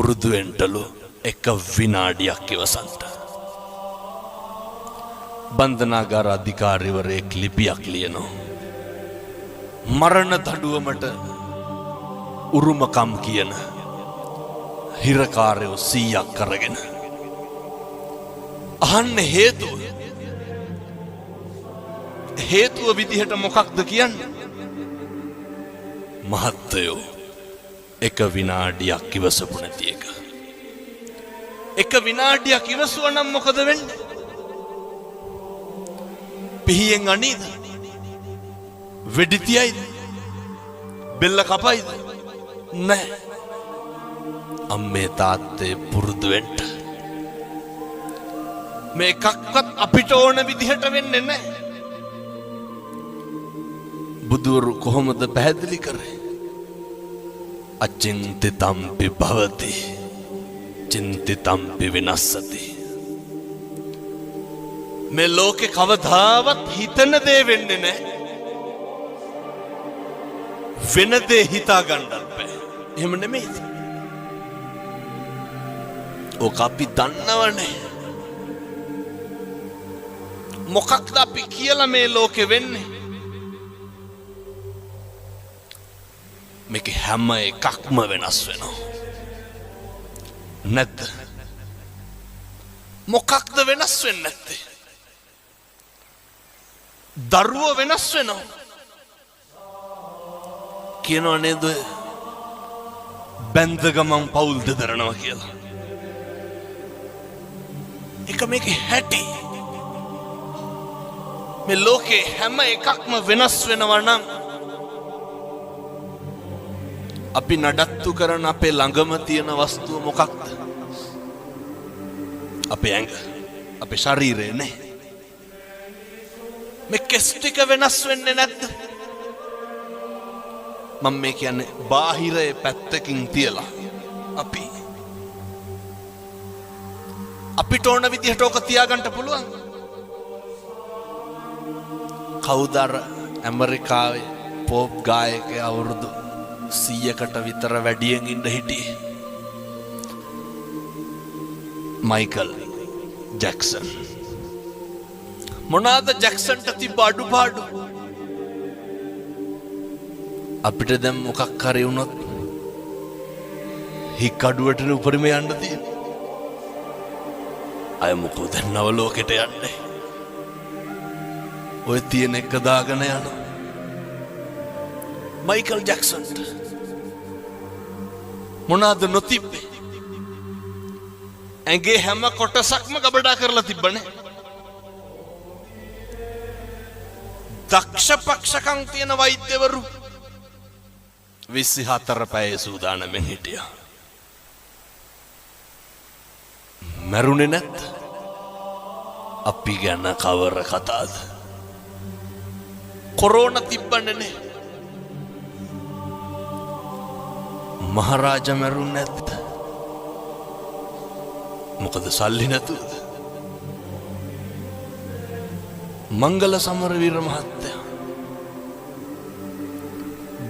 පුරුදු වෙන්නලු එක විනාඩියක් ඉවසන්ට. බන්ධනාගාර අධිකාරිවරයෙක් ලිපියක් ලියනවා. මරණ දඬුවමට උරුමකම් කියන හිරකාරයෝ 100ක් කරගෙන අහන්නේ හේතුව විදිහට මොකක්ද කියන්නේ? මහත්තයෝ එක විනාඩියක් ඉවසපු නැති එක. එක විනාඩියක් ඉවසුවා නම් මොකද වෙන්නේ? පිහියෙන් අනීද? වෙඩි තියයිද? බෙල්ල කපයිද? නැහැ. අම්මේ තාත්තේ පුරුදු වෙන්න. මේ එකක්වත් අපිට ඕන විදිහට වෙන්නේ නැහැ. බුදුරු කොහොමද පැහැදිලි කරේ? අචින්තිතම්පි භවති චින්තිතම්පි විනස්සති. මේ ලෝකේ කවදාවත් හිතන දේ වෙන්නේ නැහැ. වෙන දේ හිතා ගන්නත් බෑ. එහෙම නෙමෙයිද? ඕක අපි දන්නවනේ. මොකක්ද අපි කියලා මේ ලෝකෙ වෙන්නේ? මේක හැම එකක්ම වෙනස් වෙනවා. නැද්ද? මොකක්ද වෙනස් වෙන්නේ නැත්තේ? දරුවෝ වෙනස් වෙනවා. කියනවා නේද? බැඳ ගමන් පවුල් දෙදරනවා කියලා. එක මේකේ හැටි. මේ ලෝකේ හැම එකක්ම වෙනස් වෙනවා නම් අපි නඩත්තු කරන අපේ ළඟම තියෙන වස්තුව මොකක්ද? අපේ ඇඟ, අපේ ශරීරය නේ. මේ කෙස් ටික වෙනස් වෙන්නේ නැද්ද? මම මේ කියන්නේ බාහිරයේ පැත්තකින් තියලා අපිට ඕන විදිහට ඕක තියාගන්න පුළුවන්. කවුද අර ඇමරිකාවේ පොප් ගායකයා අවුරුදු 100කට විතර වැඩියෙන් ඉඳ හිටියේ? Michael Jackson. මොනවාද ජැක්සන්ට තිබ්බ අඩුපාඩු? අපිට දැන් මොකක් හරි වුණොත් හික් අඩුවට උපරිම යන්න තියෙන. අය මොකෝ දැන් නව ලෝකෙට යන්නේ. ඔය තියෙන එක දාගෙන යනවා. මයිකල් ජැක්සන්ට මොනවාද නොතිබ්බේ? ඇඟේ හැම කොටසක්ම ගබඩා කරලා තිබ්බනේ. දක්ෂ පක්ෂකම් තියෙන වෛද්‍යවරු 24 පැය සූදානම්ෙන් හිටියා. මරුනේ නැත්. අපි ගැන කවර කතාද? කොරෝනා තිබ්බනේ. මහරජා මරුනේ නැත්. මොකද සල්ලි නැතුවද? මංගල සමරවීර මහත්තයා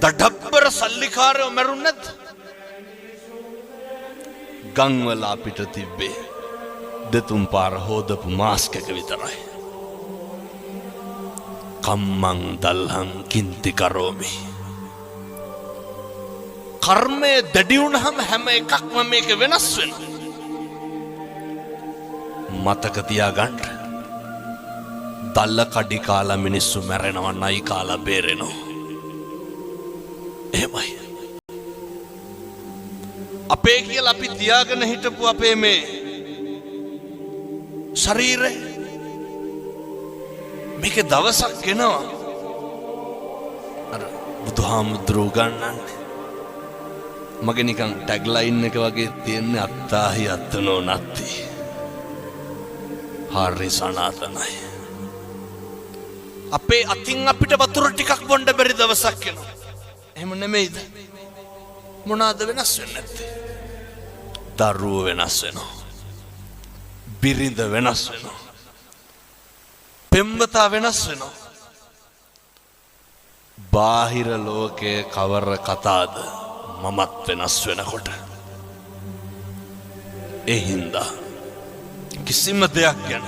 දඩබ්බර සල්ලිකාරයෝ මරුනේ නැත්. ගම්වල අපිට තිබ්බේ දෙතුන් පාර හොදපු මාස්ක් එක විතරයි. කම්මං දල්හං කින්ති කරෝමි. කර්මය දැඩි වුණාම හැම එකක්ම මේක වෙනස් වෙනවා. මතක තියාගන්න. දල්ල කඩි කාලා මිනිස්සු මැරෙනවා, නයි කාලා බේරෙනවා. එහෙමයි. අපේ කියලා අපි තියාගෙන හිටපු අපේ මේ ශරීරය මේකේ දවසක් එනවා. අර බුදුහාමුදුරුවෝ ගන්නන්නේ මගේ නිකන් ටැග්ලයින් එක වගේ තියෙන්නේ අත්තාහි අත්තනෝ නැති. හරි සනාතනයි. අපේ අතින් අපිට වතුර ටිකක් බොන්න බැරි දවසක් එනවා. එහෙම නෙමෙයිද? මොනවාද වෙනස් වෙන්නේ නැත්තේ? දරුවෝ වෙනස් වෙනවා. බිරිඳ වෙනස් වෙනවා. පෙම්වතා වෙනස් වෙනවා. බාහිර ලෝකයේ කවර කතාද? මමත් වෙනස් වෙනකොට ඒ හින්දා කිසිම දෙයක් ගැන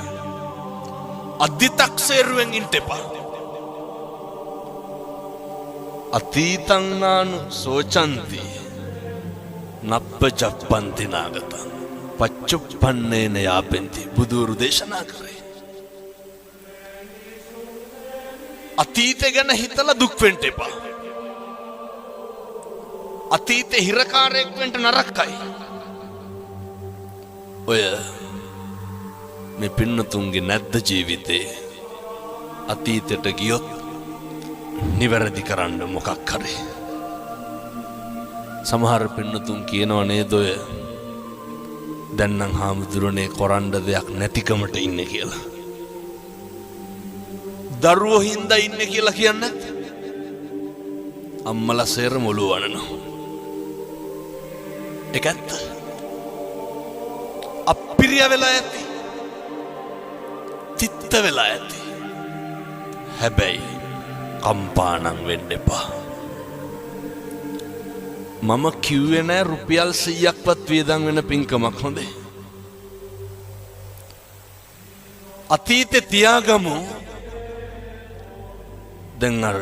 අධිතක්සේරුවෙන් ඉන්න එපා. අතීතං නානු සෝචන්ති නප්පචප්පන්ති නාගතං පච්චුප්පන්නේන යාපෙන්ති බුදුරු දේශනා කරේ. අතීතය ගැන හිතලා දුක් වෙන්න එපා. අතීතේ හිරකාරයෙක් වෙන්න නරකයි. ඔය මේ පින්නතුන්ගේ නැද්ද ජීවිතේ අතීතයට ගියොත් නිවැරදි කරන්න මොකක් හරි. සමහර පින්නතුන් කියනවා නේද ඔය දැන් නම් හාමුදුරනේ කරන්න දෙයක් නැතිකමට ඉන්නේ කියලා. දරුවෝ හින්දා ඉන්නේ කියලා කියන්නේ අම්මලා සේර මොළු වනනවා. ඒක ඇත්ත. අප්පිරිය වෙලා ඇති. තිත්ත වෙලා ඇති. හැබැයි කම්පානම් වෙන්න එපා. මම කිව්වේ නෑ රුපියල් 100ක්වත් වියදම් වෙන පින්කමක් හොඳේ. අතීතේ තියාගමු. දැන් අර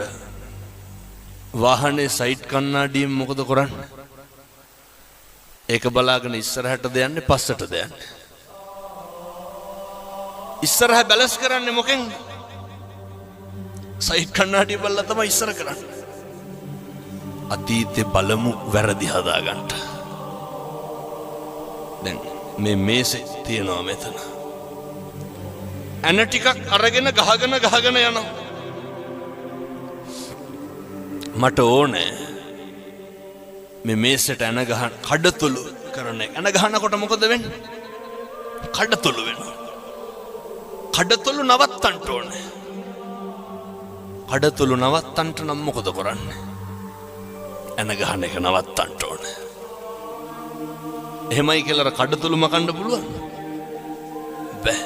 වාහනේ සයිඩ් කණ්ණාඩියෙන් මොකද කරන්නේ? ඒක බලාගෙන ඉස්සරහටද යන්නේ පස්සටද යන්නේ? ඉස්සරහ බැලන්ස් කරන්නේ මොකෙන්ද? සයිඩ් කණ්ණාඩිය බලලා තමයි ඉස්සර කරන්නේ. අතීතේ බලමු වැරදි හදාගන්න. දැන් මේ මේසේ තියනවා මෙතන. ඇන ටිකක් අරගෙන ගහගෙන යනවා. මට ඕනේ මේ මේසෙට ඇන ගහන කඩතුළු කරන එක. ඇන ගහනකොට මොකද වෙන්නේ? කඩතුළු වෙනවා. කඩතුළු නවත්තන්න ඕනේ. කඩතුළු නවත්තන්න නම් මොකද කරන්නේ? ඇන ගහන එක නවත්තන්න ඕනේ. එහෙමයි කියලා කඩතුළු මකන්න පුළුවන්? බෑ.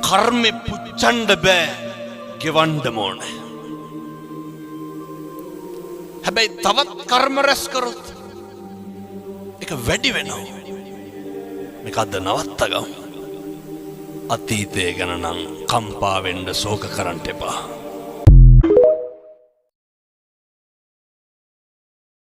කර්මෙ පුච්චන්න බෑ. ගෙවන්න ඕනේ. හැබැයි තවත් කර්ම රැස් කරොත් ඒක වැඩි වෙනවා. මේක අද නවත්තගමු. අතීතය ගැන නම් කම්පා වෙන්න ශෝක කරන්න එපා.